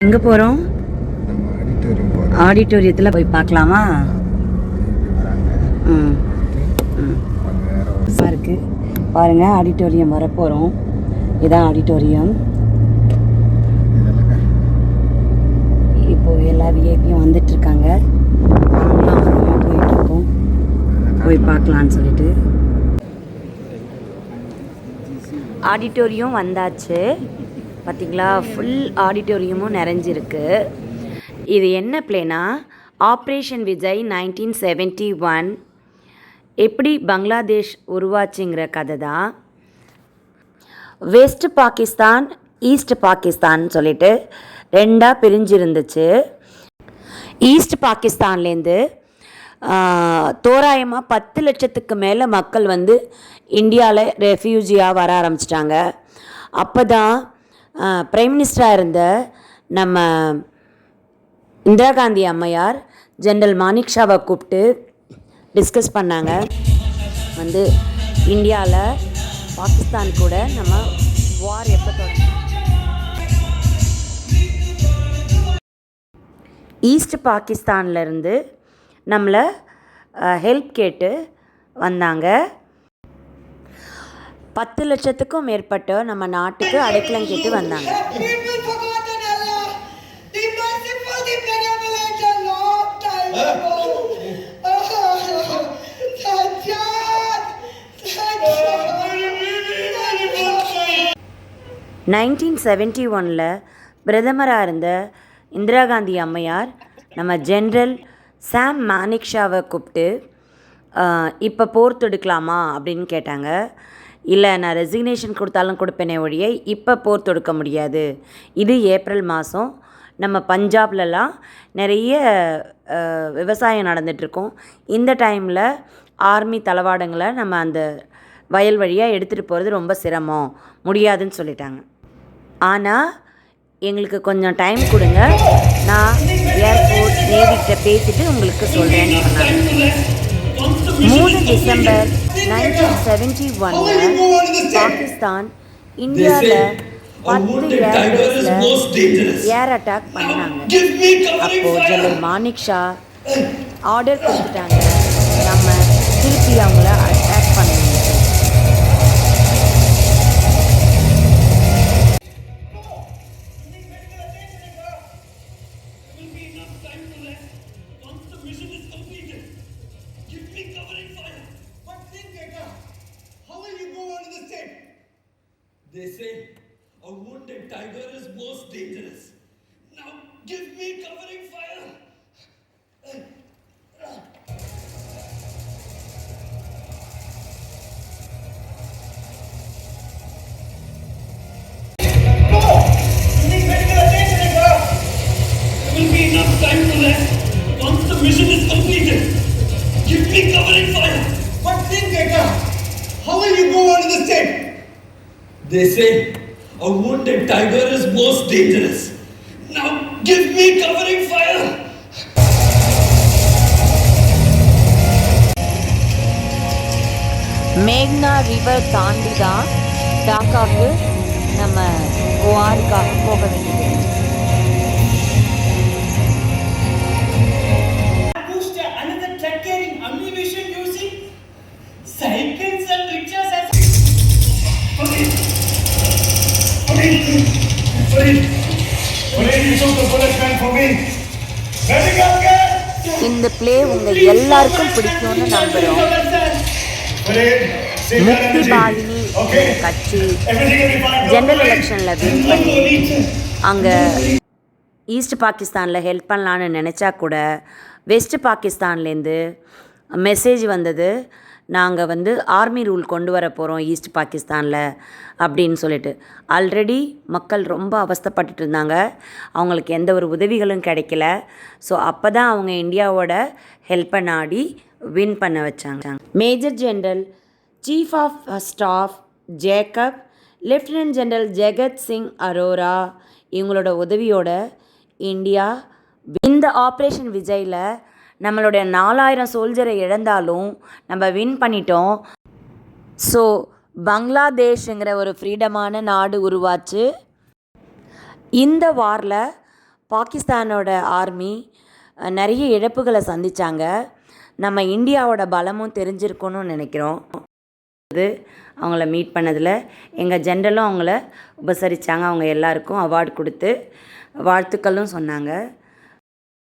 எங்கே போகிறோம்? நம்ம ஆடிட்டோரியம் போகிறோம். ஆடிட்டோரியத்தில் போய் பார்க்கலாமா? ம் ம் இருக்கு பாருங்கள், ஆடிட்டோரியம் வரப்போகிறோம். இதான் ஆடிட்டோரியம். இப்போது எல்லா விஐபியும் வந்துட்டுருக்காங்க. நாங்களும் போயிட்டுருக்கோம், போய் பார்க்கலான்னு சொல்லிட்டு. ஆடிட்டோரியம் வந்தாச்சு. பார்த்திங்களா, ஃபுல் ஆடிட்டோரியமும் நிறைஞ்சிருக்கு. இது என்ன பிளேனா, ஆப்ரேஷன் விஜய் 1971 எப்படி பங்களாதேஷ் உருவாச்சுங்கிற கதை தான். வெஸ்ட் பாகிஸ்தான், ஈஸ்ட் பாகிஸ்தான் சொல்லிட்டு ரெண்டாக பிரிஞ்சிருந்துச்சு. ஈஸ்ட் பாகிஸ்தான்லேருந்து தோராயமாக 10 லட்சத்துக்கு மேலே மக்கள் வந்து இந்தியாவில் ரெஃப்யூஜியாக வர ஆரம்பிச்சிட்டாங்க. அப்போ தான் பிரைம் மினிஸ்டராக இருந்த நம்ம இந்திரா காந்தி அம்மையார் ஜெனரல் மானிக் ஷாவை கூப்பிட்டு டிஸ்கஸ் பண்ணாங்க. வந்து இந்தியாவில் பாகிஸ்தான் கூட நம்ம வார் எப்போ தொடங்க, ஈஸ்ட் பாகிஸ்தான்லேருந்து நம்மளை ஹெல்ப் கேட்டு வந்தாங்க. 10 லட்சத்துக்கும் மேற்பட்ட நம்ம நாட்டுக்கு அடைக்கலம் கேட்டு வந்தாங்க. நைன்டீன் 1971 பிரதமராக இருந்த இந்திரா காந்தி அம்மையார் நம்ம ஜென்ரல் சாம் மானிக் ஷாவை கூப்பிட்டு இப்போ போர் தொடுக்கலாமா அப்படின்னு கேட்டாங்க. இல்லை, நான் ரெசிக்னேஷன் கொடுத்தாலும் கொடுப்பேனே ஒழிய இப்போ போர் தொடுக்க முடியாது. இது ஏப்ரல் மாதம். நம்ம பஞ்சாப்லலாம் நிறைய விவசாயம் நடந்துகிட்ருக்கோம். இந்த டைமில் ஆர்மி தளவாடங்களை நம்ம அந்த வயல் வழியாக எடுத்துகிட்டு போகிறது ரொம்ப சிரமம், முடியாதுன்னு சொல்லிட்டாங்க. ஆனால் எங்களுக்கு கொஞ்சம் டைம் கொடுங்க, நான் ஏர்போர்ட் நேவிகிட்ட பேசிட்டு உங்களுக்கு சொல்கிறேன்னு சொன்னாங்க. 3 டிசம்பர் 1971 பாகிஸ்தான் இந்தியாவில் 10 ஏர்பேஸில் ஏர் அட்டாக் பண்ணாங்க. அப்போது ஜெனரல் மானிக் ஷா ஆர்டர் கொடுத்துட்டாங்க, நம்ம திருப்பி அவங்கள அட்டாக் பண்ணணும். They say a wounded tiger is most dangerous. Now give me covering fire. No! You need medical attention, sir. There will be enough time to rest once the mission is completed. Give me covering fire. But think, Dekha, how will you go on in the state? They say a wounded tiger is most dangerous. Now give me covering fire. மேக்னா river தாண்டி தான் டாக்காவுக்கு நம்ம வாருக்காக போக வேண்டியது. Another truck carrying ammunition using cycles and rickshaws as இந்த play உங்கள் எல்லாருக்கும் பிடிக்கும்னு நம்புகிறோம். முக்தி பாலினி கட்சி ஜெனரல் எலெக்ஷனில் வின் பண்ணி அங்கே ஈஸ்ட் பாகிஸ்தானில் ஹெல்ப் பண்ணலான்னு நினச்சா கூட வெஸ்ட் பாகிஸ்தான்லேருந்து மெசேஜ் வந்தது, நாங்கள் வந்து ஆர்மி ரூல் கொண்டு வர போகிறோம் ஈஸ்ட் பாகிஸ்தானில் அப்படின்னு சொல்லிட்டு. ஆல்ரெடி மக்கள் ரொம்ப அவஸ்தைப்பட்டுட்டு இருந்தாங்க, அவங்களுக்கு எந்த ஒரு உதவிகளும் கிடைக்கல. ஸோ அப்போ தான் அவங்க இந்தியாவோட ஹெல்ப்பை நாடி வின் பண்ண வச்சாங்க. Major general chief of staff Jacob, lieutenant general Jagat Singh Arora இவங்களோட உதவியோட இந்தியா இந்த ஆப்ரேஷன் விஜயில் நம்மளுடைய 4000 சோல்ஜரை இழந்தாலும் நம்ம வின் பண்ணிட்டோம். ஸோ பங்களாதேஷுங்கிற ஒரு ஃப்ரீடமான நாடு உருவாச்சு. இந்த வாரில் பாகிஸ்தானோட ஆர்மி நிறைய இழப்புகளை சந்தித்தாங்க. நம்ம இந்தியாவோட பலமும் தெரிஞ்சிருக்கணும்னு நினைக்கிறோம். அவங்கள மீட் பண்ணதில் எங்கள் ஜென்ரலும் அவங்கள உபசரித்தாங்க. அவங்க எல்லாருக்கும் அவார்டு கொடுத்து வாழ்த்துக்களும் சொன்னாங்க.